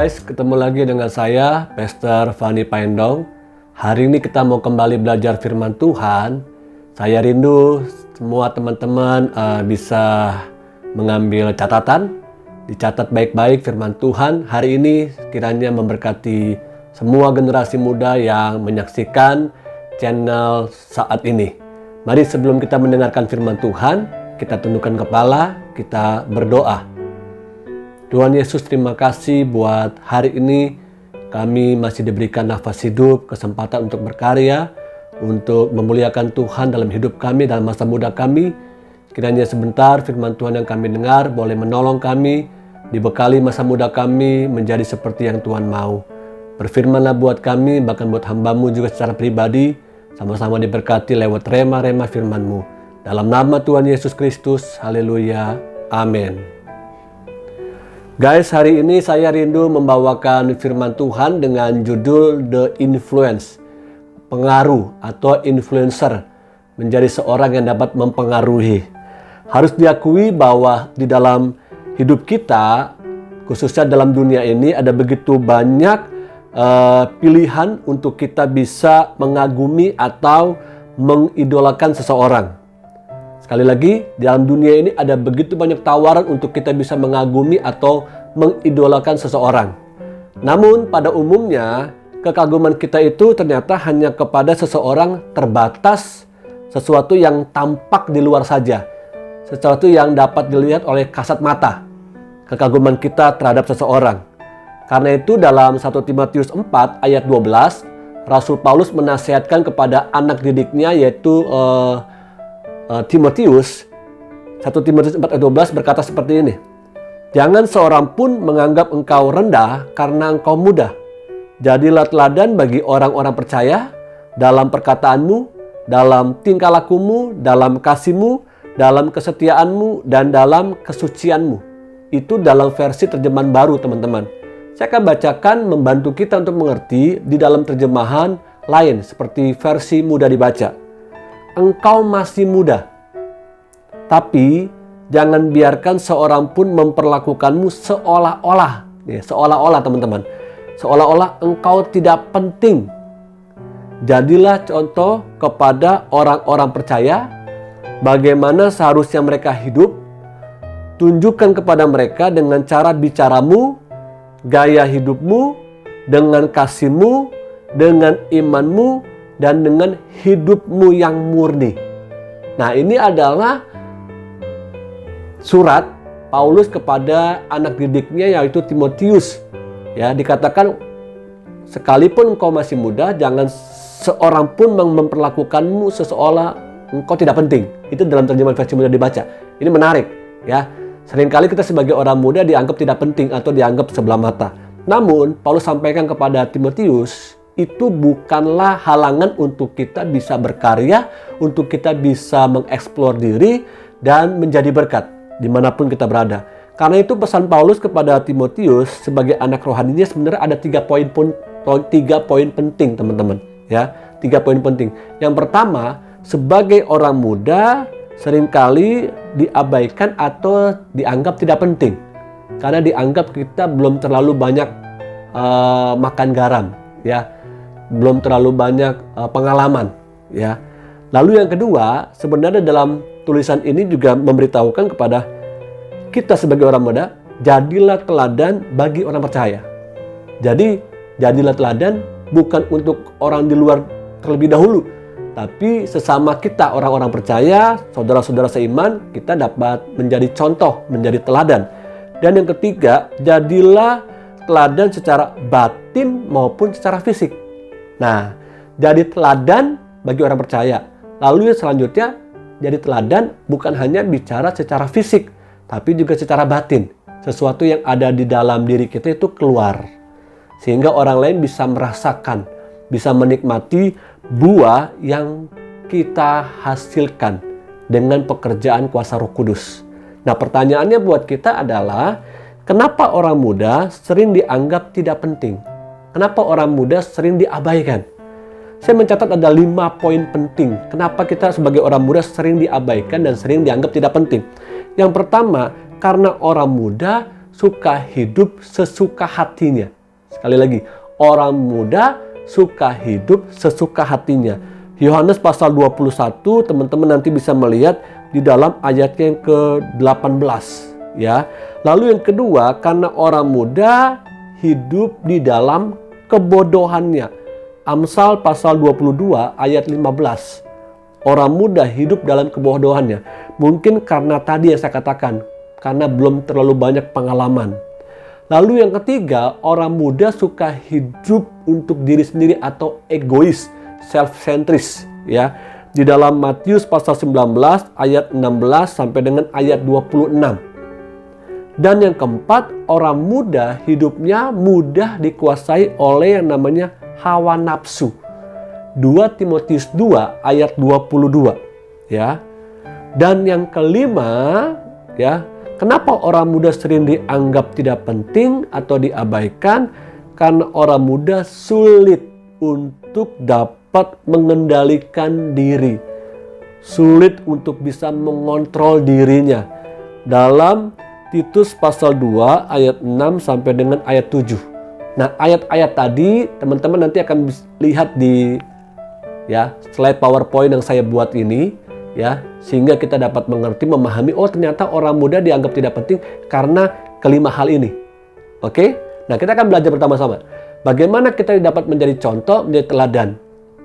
guys, ketemu lagi dengan saya, Pastor Fani Paendong. Hari ini kita mau kembali belajar firman Tuhan. Saya rindu semua teman-teman bisa mengambil catatan, dicatat baik-baik firman Tuhan. Hari ini kiranya memberkati semua generasi muda yang menyaksikan channel saat ini. Mari sebelum kita mendengarkan firman Tuhan, kita tundukkan kepala, kita berdoa. Tuhan Yesus, terima kasih buat hari ini kami masih diberikan nafas hidup, kesempatan untuk berkarya, untuk memuliakan Tuhan dalam hidup kami, dalam masa muda kami. Kiranya sebentar firman Tuhan yang kami dengar boleh menolong kami, dibekali masa muda kami menjadi seperti yang Tuhan mau. Berfirmanlah buat kami, bahkan buat hamba-Mu juga secara pribadi, sama-sama diberkati lewat rema-rema firman-Mu. Dalam nama Tuhan Yesus Kristus, haleluya, amin. Guys, hari ini saya rindu membawakan firman Tuhan dengan judul The Influence, pengaruh atau influencer, menjadi seorang yang dapat mempengaruhi. Harus diakui bahwa di dalam hidup kita, khususnya dalam dunia ini, ada begitu banyak pilihan untuk kita bisa mengagumi atau mengidolakan seseorang. Sekali lagi, dalam dunia ini ada begitu banyak tawaran untuk kita bisa mengagumi atau mengidolakan seseorang. Namun pada umumnya, kekaguman kita itu ternyata hanya kepada seseorang terbatas, sesuatu yang tampak di luar saja, sesuatu yang dapat dilihat oleh kasat mata, kekaguman kita terhadap seseorang. Karena itu dalam 1 Timotius 4 ayat 12, Rasul Paulus menasihatkan kepada anak didiknya yaitu Timotius, 1 Timotius 4 ayat 12 berkata seperti ini. Jangan seorang pun menganggap engkau rendah karena engkau muda. Jadilah teladan bagi orang-orang percaya dalam perkataanmu, dalam tingkah lakumu, dalam kasihmu, dalam kesetiaanmu, dan dalam kesucianmu. Itu dalam versi terjemahan baru, teman-teman. Saya akan bacakan membantu kita untuk mengerti di dalam terjemahan lain seperti versi mudah dibaca. Engkau masih muda, tapi jangan biarkan seorang pun memperlakukanmu seolah-olah, seolah-olah teman-teman, seolah-olah engkau tidak penting. Jadilah contoh kepada orang-orang percaya, bagaimana seharusnya mereka hidup. Tunjukkan kepada mereka dengan cara bicaramu, gaya hidupmu, dengan kasihmu, dengan imanmu, dan dengan hidupmu yang murni. Nah, ini adalah surat Paulus kepada anak didiknya yaitu Timotius. Ya, dikatakan sekalipun engkau masih muda, jangan seorang pun memperlakukanmu seolah engkau tidak penting. Itu dalam terjemahan versi mudah dibaca. Ini menarik, ya. Seringkali kita sebagai orang muda dianggap tidak penting atau dianggap sebelah mata. Namun, Paulus sampaikan kepada Timotius, itu bukanlah halangan untuk kita bisa berkarya, untuk kita bisa mengeksplor diri dan menjadi berkat dimanapun kita berada. Karena itu pesan Paulus kepada Timotius sebagai anak rohaninya sebenarnya ada 3 poin penting, teman-teman. Ya, 3 poin penting. Yang pertama, sebagai orang muda seringkali diabaikan atau dianggap tidak penting. Karena dianggap kita belum terlalu banyak makan garam, ya. Belum terlalu banyak pengalaman, ya. Lalu yang kedua, sebenarnya dalam tulisan ini juga memberitahukan kepada kita sebagai orang muda, jadilah teladan bagi orang percaya. Jadi, jadilah teladan bukan untuk orang di luar terlebih dahulu, tapi sesama kita orang-orang percaya, saudara-saudara seiman, kita dapat menjadi contoh, menjadi teladan. Dan yang ketiga, jadilah teladan secara batin maupun secara fisik. Nah, jadi teladan bagi orang percaya. Lalu selanjutnya, jadi teladan bukan hanya bicara secara fisik, tapi juga secara batin. Sesuatu yang ada di dalam diri kita itu keluar. Sehingga orang lain bisa merasakan, bisa menikmati buah yang kita hasilkan dengan pekerjaan kuasa Roh Kudus. Nah, pertanyaannya buat kita adalah, kenapa orang muda sering dianggap tidak penting? Kenapa orang muda sering diabaikan? Saya mencatat ada 5 poin penting. Kenapa kita sebagai orang muda sering diabaikan dan sering dianggap tidak penting? Yang pertama, karena orang muda suka hidup sesuka hatinya. Sekali lagi, orang muda suka hidup sesuka hatinya. Yohanes pasal 21, teman-teman nanti bisa melihat di dalam ayatnya yang ke-18 ya. Lalu yang kedua, karena orang muda hidup di dalam kebodohannya. Amsal pasal 22 ayat 15. Orang muda hidup dalam kebodohannya. Mungkin karena tadi yang saya katakan, karena belum terlalu banyak pengalaman. Lalu yang ketiga, orang muda suka hidup untuk diri sendiri atau egois, self-centris ya. Di dalam Matius pasal 19 ayat 16 sampai dengan ayat 26. Dan yang keempat, orang muda hidupnya mudah dikuasai oleh yang namanya hawa nafsu. 2 Timotius 2 ayat 22 ya. Dan yang kelima ya, kenapa orang muda sering dianggap tidak penting atau diabaikan? Karena orang muda sulit untuk dapat mengendalikan diri. Sulit untuk bisa mengontrol dirinya. Dalam Titus pasal 2 ayat 6 sampai dengan ayat 7. Nah, ayat-ayat tadi teman-teman nanti akan lihat di slide PowerPoint yang saya buat ini ya, sehingga kita dapat mengerti, memahami, oh ternyata orang muda dianggap tidak penting karena kelima hal ini. Oke? Nah, kita akan belajar bersama-sama. Bagaimana kita dapat menjadi contoh, menjadi teladan.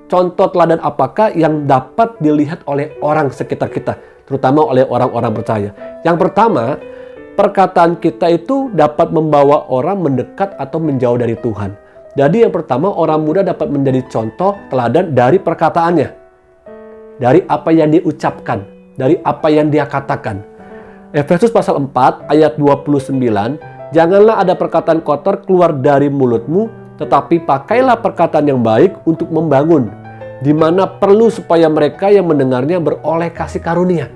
Contoh teladan apakah yang dapat dilihat oleh orang sekitar kita, terutama oleh orang-orang percaya. Yang pertama, perkataan kita itu dapat membawa orang mendekat atau menjauh dari Tuhan. Jadi yang pertama, orang muda dapat menjadi contoh teladan dari perkataannya. Dari apa yang diucapkan, dari apa yang dia katakan. Efesus pasal 4 ayat 29, janganlah ada perkataan kotor keluar dari mulutmu, tetapi pakailah perkataan yang baik untuk membangun, di mana perlu supaya mereka yang mendengarnya beroleh kasih karunia.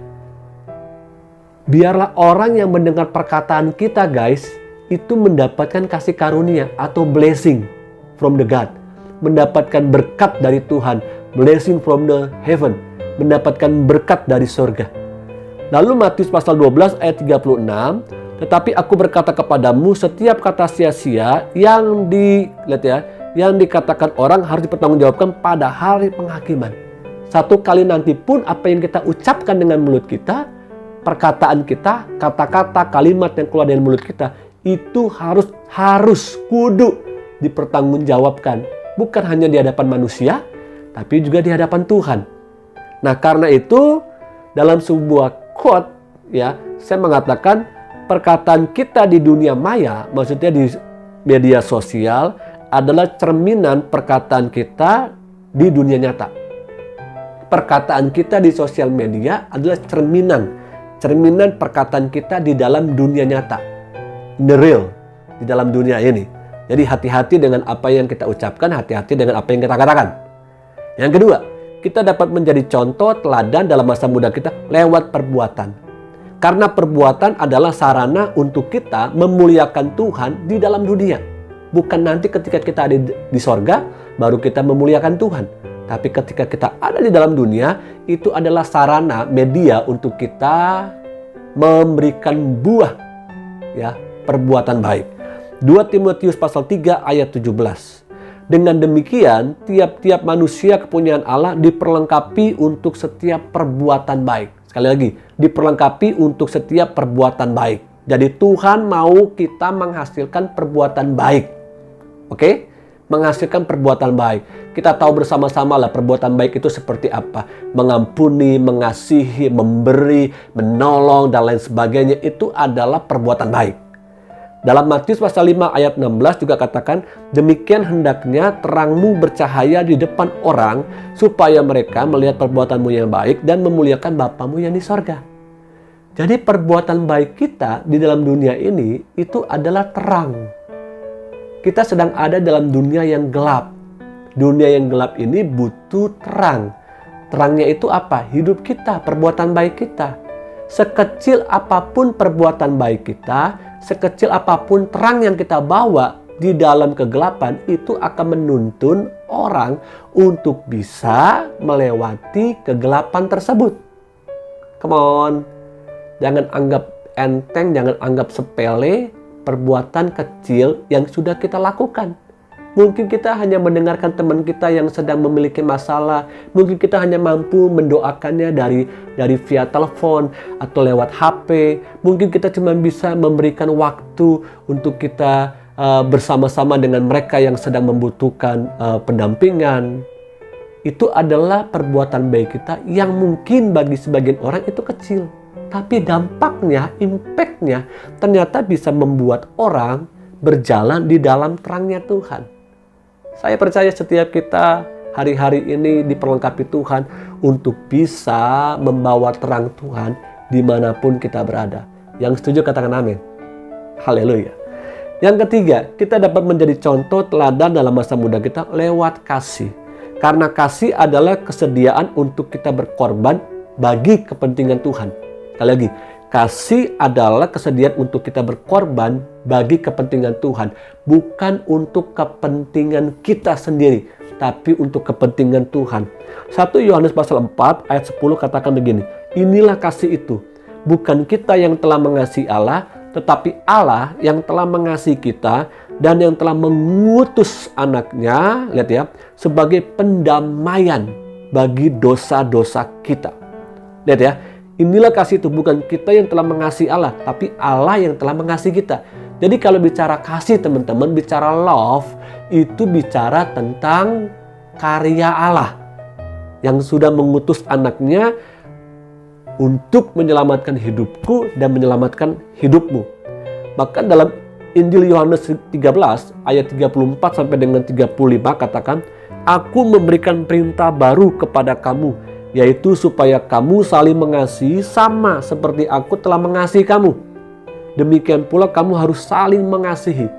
Biarlah orang yang mendengar perkataan kita guys, itu mendapatkan kasih karunia atau blessing from the God. Mendapatkan berkat dari Tuhan, blessing from the heaven. Mendapatkan berkat dari surga. Lalu Matius pasal 12 ayat 36, tetapi aku berkata kepadamu, setiap kata sia-sia yang dikatakan orang harus dipertanggungjawabkan pada hari penghakiman. Satu kali nanti pun apa yang kita ucapkan dengan mulut kita, perkataan kita, kata-kata, kalimat yang keluar dari mulut kita, itu harus kudu dipertanggungjawabkan. Bukan hanya di hadapan manusia, tapi juga di hadapan Tuhan. Nah, karena itu dalam sebuah quote ya, saya mengatakan perkataan kita di dunia maya, maksudnya di media sosial, adalah cerminan perkataan kita di dunia nyata. Perkataan kita di sosial media adalah cerminan perkataan kita di dalam dunia nyata. In the real, di dalam dunia ini. Jadi hati-hati dengan apa yang kita ucapkan, hati-hati dengan apa yang kita katakan. Yang kedua, kita dapat menjadi contoh teladan dalam masa muda kita lewat perbuatan. Karena perbuatan adalah sarana untuk kita memuliakan Tuhan di dalam dunia. Bukan nanti ketika kita ada di sorga, baru kita memuliakan Tuhan. Tapi ketika kita ada di dalam dunia, itu adalah sarana, media untuk kita memberikan buah ya, perbuatan baik. 2 Timotius pasal 3 ayat 17. Dengan demikian, tiap-tiap manusia kepunyaan Allah diperlengkapi untuk setiap perbuatan baik. Sekali lagi, diperlengkapi untuk setiap perbuatan baik. Jadi Tuhan mau kita menghasilkan perbuatan baik. Oke? Menghasilkan perbuatan baik. Kita tahu bersama-sama lah perbuatan baik itu seperti apa. Mengampuni, mengasihi, memberi, menolong, dan lain sebagainya. Itu adalah perbuatan baik. Dalam Matius pasal 5 ayat 16 juga katakan, demikian hendaknya terangmu bercahaya di depan orang, supaya mereka melihat perbuatanmu yang baik dan memuliakan Bapamu yang di sorga. Jadi perbuatan baik kita di dalam dunia ini, itu adalah terang. Kita sedang ada dalam dunia yang gelap. Dunia yang gelap ini butuh terang. Terangnya itu apa? Hidup kita, perbuatan baik kita. Sekecil apapun perbuatan baik kita, sekecil apapun terang yang kita bawa di dalam kegelapan, itu akan menuntun orang untuk bisa melewati kegelapan tersebut. Come on. Jangan anggap enteng, jangan anggap sepele perbuatan kecil yang sudah kita lakukan. Mungkin kita hanya mendengarkan teman kita yang sedang memiliki masalah. Mungkin kita hanya mampu mendoakannya dari via telepon atau lewat HP. Mungkin kita cuma bisa memberikan waktu untuk kita bersama-sama dengan mereka yang sedang membutuhkan pendampingan. Itu adalah perbuatan baik kita yang mungkin bagi sebagian orang itu kecil. Tapi dampaknya, impact-nya ternyata bisa membuat orang berjalan di dalam terangnya Tuhan. Saya percaya setiap kita hari-hari ini diperlengkapi Tuhan untuk bisa membawa terang Tuhan dimanapun kita berada. Yang setuju katakan amin. Haleluya. Yang ketiga, kita dapat menjadi contoh teladan dalam masa muda kita lewat kasih. Karena kasih adalah kesediaan untuk kita berkorban bagi kepentingan Tuhan. Sekali lagi, kasih adalah kesediaan untuk kita berkorban bagi kepentingan Tuhan. Bukan untuk kepentingan kita sendiri, tapi untuk kepentingan Tuhan. 1 Yohanes pasal 4 ayat 10 katakan begini. Inilah kasih itu. Bukan kita yang telah mengasihi Allah, tetapi Allah yang telah mengasihi kita dan yang telah mengutus anaknya, lihat ya, sebagai pendamaian bagi dosa-dosa kita. Lihat ya. Inilah kasih itu, bukan kita yang telah mengasihi Allah, tapi Allah yang telah mengasihi kita. Jadi kalau bicara kasih teman-teman, bicara love, itu bicara tentang karya Allah yang sudah mengutus anaknya untuk menyelamatkan hidupku dan menyelamatkan hidupmu. Bahkan dalam Injil Yohanes 13 ayat 34 sampai dengan 35 katakan, Aku memberikan perintah baru kepada kamu, yaitu supaya kamu saling mengasihi sama seperti aku telah mengasihi kamu. Demikian pula kamu harus saling mengasihi.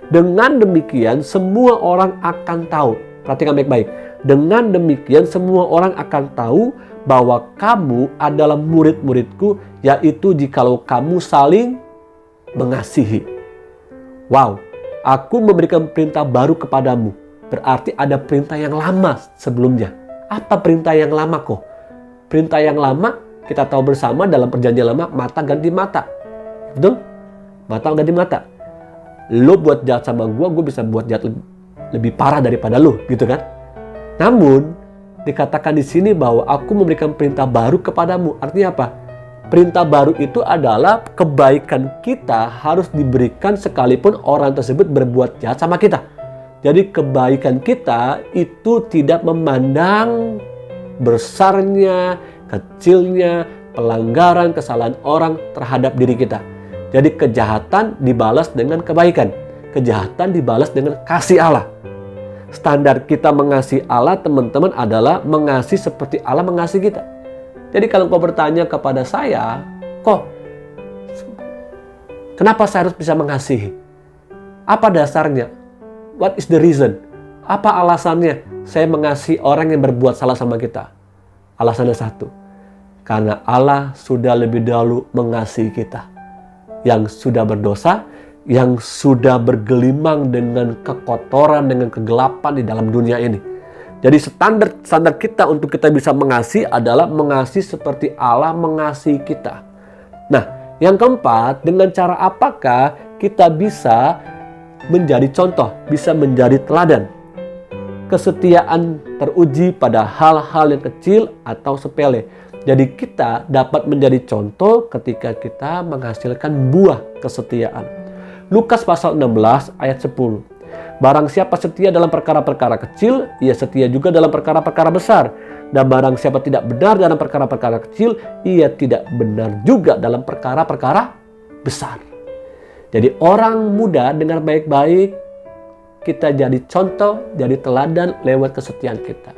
Dengan demikian semua orang akan tahu. Perhatikan baik-baik. Dengan demikian semua orang akan tahu bahwa kamu adalah murid-muridku, yaitu jikalau kamu saling mengasihi. Wow, aku memberikan perintah baru kepadamu. Berarti ada perintah yang lama sebelumnya. Apa perintah yang lama kok? Perintah yang lama kita tahu bersama dalam perjanjian lama, mata ganti mata. Betul? Mata ganti mata. Lo buat jahat sama gue bisa buat jahat lebih parah daripada lo, gitu kan? Namun dikatakan di sini bahwa aku memberikan perintah baru kepadamu. Artinya apa? Perintah baru itu adalah kebaikan kita harus diberikan sekalipun orang tersebut berbuat jahat sama kita. Jadi kebaikan kita itu tidak memandang besarnya, kecilnya, pelanggaran, kesalahan orang terhadap diri kita. Jadi kejahatan dibalas dengan kebaikan. Kejahatan dibalas dengan kasih Allah. Standar kita mengasihi Allah, teman-teman, adalah mengasihi seperti Allah mengasihi kita. Jadi kalau kau bertanya kepada saya, kok kenapa saya harus bisa mengasihi? Apa dasarnya? What is the reason? Apa alasannya saya mengasihi orang yang berbuat salah sama kita? Alasannya satu. Karena Allah sudah lebih dahulu mengasihi kita. Yang sudah berdosa, yang sudah bergelimang dengan kekotoran, dengan kegelapan di dalam dunia ini. Jadi standar kita untuk kita bisa mengasihi adalah mengasihi seperti Allah mengasihi kita. Nah, yang keempat, dengan cara apakah kita bisa menjadi contoh, bisa menjadi teladan? Kesetiaan teruji pada hal-hal yang kecil atau sepele. Jadi kita dapat menjadi contoh ketika kita menghasilkan buah kesetiaan. Lukas pasal 16 ayat 10. Barang siapa setia dalam perkara-perkara kecil, ia setia juga dalam perkara-perkara besar. Dan barang siapa tidak benar dalam perkara-perkara kecil, ia tidak benar juga dalam perkara-perkara besar. Jadi orang muda dengar baik-baik, kita jadi contoh, jadi teladan lewat kesetiaan kita.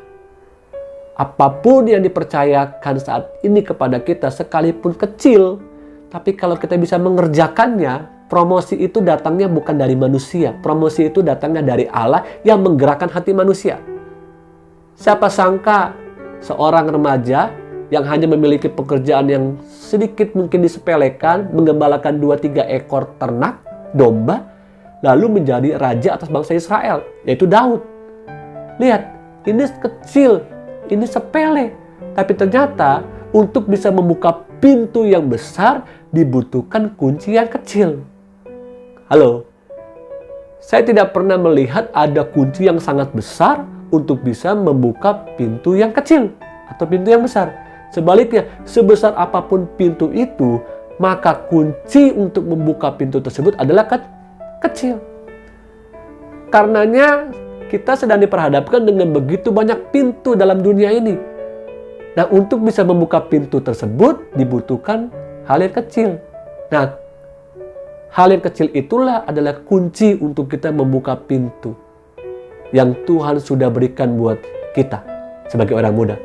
Apapun yang dipercayakan saat ini kepada kita sekalipun kecil, tapi kalau kita bisa mengerjakannya, promosi itu datangnya bukan dari manusia. Promosi itu datangnya dari Allah yang menggerakkan hati manusia. Siapa sangka seorang remaja yang hanya memiliki pekerjaan yang sedikit mungkin disepelekan, menggembalakan 2-3 ekor ternak, domba, lalu menjadi raja atas bangsa Israel, yaitu Daud. Lihat, ini kecil, ini sepele. Tapi ternyata untuk bisa membuka pintu yang besar dibutuhkan kunci yang kecil. Halo? Saya tidak pernah melihat ada kunci yang sangat besar untuk bisa membuka pintu yang kecil atau pintu yang besar. Sebaliknya, sebesar apapun pintu itu, maka kunci untuk membuka pintu tersebut adalah kecil. Karenanya, kita sedang diperhadapkan dengan begitu banyak pintu dalam dunia ini. Nah, untuk bisa membuka pintu tersebut, dibutuhkan hal yang kecil. Nah, hal yang kecil itulah adalah kunci untuk kita membuka pintu yang Tuhan sudah berikan buat kita sebagai orang muda.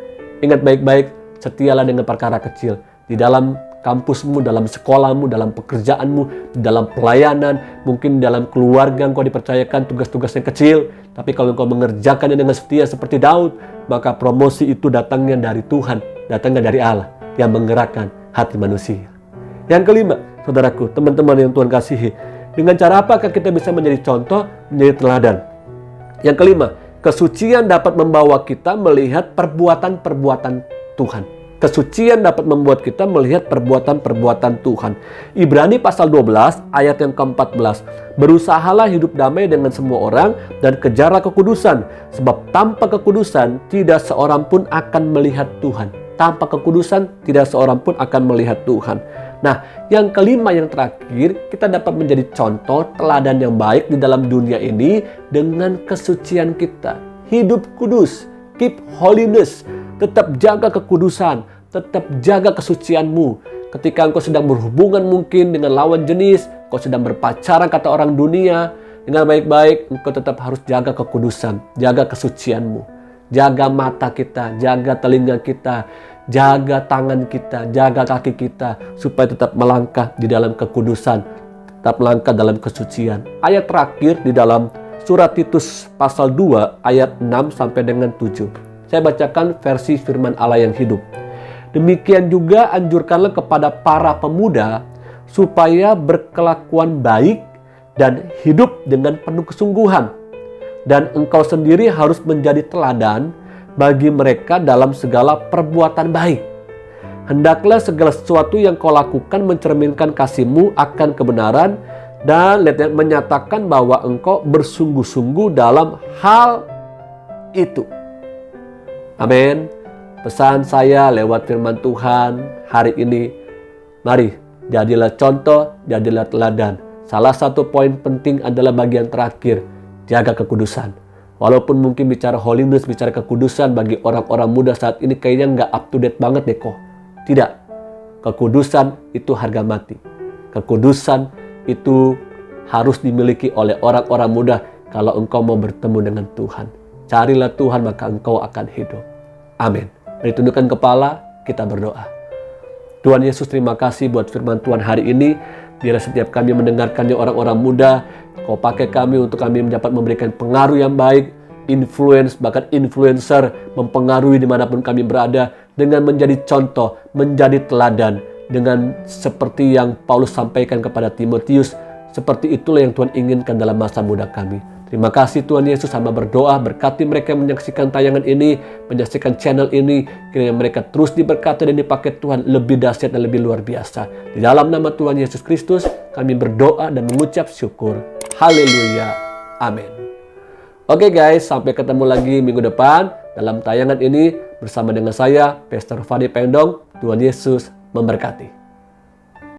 Ingat baik-baik, setialah dengan perkara kecil. Di dalam kampusmu, dalam sekolahmu, dalam pekerjaanmu, di dalam pelayanan, mungkin dalam keluarga engkau dipercayakan tugas-tugas yang kecil. Tapi kalau engkau mengerjakannya dengan setia seperti Daud, maka promosi itu datangnya dari Tuhan, datangnya dari Allah yang menggerakkan hati manusia. Yang kelima, saudaraku, teman-teman yang Tuhan kasihi, dengan cara apakah kita bisa menjadi contoh, menjadi teladan? Yang kelima, kesucian dapat membawa kita melihat perbuatan-perbuatan Tuhan. Kesucian dapat membuat kita melihat perbuatan-perbuatan Tuhan. Ibrani pasal 12 ayat yang ke-14. Berusahalah hidup damai dengan semua orang dan kejarlah kekudusan. Sebab tanpa kekudusan tidak seorang pun akan melihat Tuhan. Tanpa kekudusan tidak seorang pun akan melihat Tuhan. Nah, yang kelima, yang terakhir, kita dapat menjadi contoh teladan yang baik di dalam dunia ini dengan kesucian kita. Hidup kudus, keep holiness, tetap jaga kekudusan, tetap jaga kesucianmu. Ketika engkau sedang berhubungan mungkin dengan lawan jenis, engkau sedang berpacaran kata orang dunia, dengan baik-baik, engkau tetap harus jaga kekudusan, jaga kesucianmu. Jaga mata kita, jaga telinga kita, jaga tangan kita, jaga kaki kita, supaya tetap melangkah di dalam kekudusan, tetap melangkah dalam kesucian. Ayat terakhir di dalam surat Titus pasal 2 ayat 6 sampai dengan 7. Saya bacakan versi firman Allah yang hidup. Demikian juga anjurkanlah kepada para pemuda supaya berkelakuan baik dan hidup dengan penuh kesungguhan. Dan engkau sendiri harus menjadi teladan bagi mereka dalam segala perbuatan baik. Hendaklah segala sesuatu yang kau lakukan mencerminkan kasihmu akan kebenaran dan menyatakan bahwa engkau bersungguh-sungguh dalam hal itu. Amin. Pesan saya lewat firman Tuhan hari ini, mari jadilah contoh, jadilah teladan. Salah satu poin penting adalah bagian terakhir, jaga kekudusan. Walaupun mungkin bicara holiness, bicara kekudusan bagi orang-orang muda saat ini kayaknya nggak up to date banget deh kok. Tidak. Kekudusan itu harga mati. Kekudusan itu harus dimiliki oleh orang-orang muda kalau engkau mau bertemu dengan Tuhan. Carilah Tuhan maka engkau akan hidup. Amin. Mari tundukkan kepala, kita berdoa. Tuhan Yesus, terima kasih buat firman Tuhan hari ini. Biar setiap kami mendengarkannya orang-orang muda, Kau pakai kami untuk kami dapat memberikan pengaruh yang baik, influence, bahkan influencer, mempengaruhi dimanapun kami berada, dengan menjadi contoh, menjadi teladan, dengan seperti yang Paulus sampaikan kepada Timotius, seperti itulah yang Tuhan inginkan dalam masa muda kami. Terima kasih Tuhan Yesus, hamba berdoa, berkati mereka yang menyaksikan tayangan ini, menyaksikan channel ini, kiranya mereka terus diberkati dan dipakai Tuhan lebih dahsyat dan lebih luar biasa. Di dalam nama Tuhan Yesus Kristus, kami berdoa dan mengucap syukur. Haleluya. Amin. Oke guys, sampai ketemu lagi minggu depan dalam tayangan ini bersama dengan saya, Pastor Fadi Pendong. Tuhan Yesus memberkati.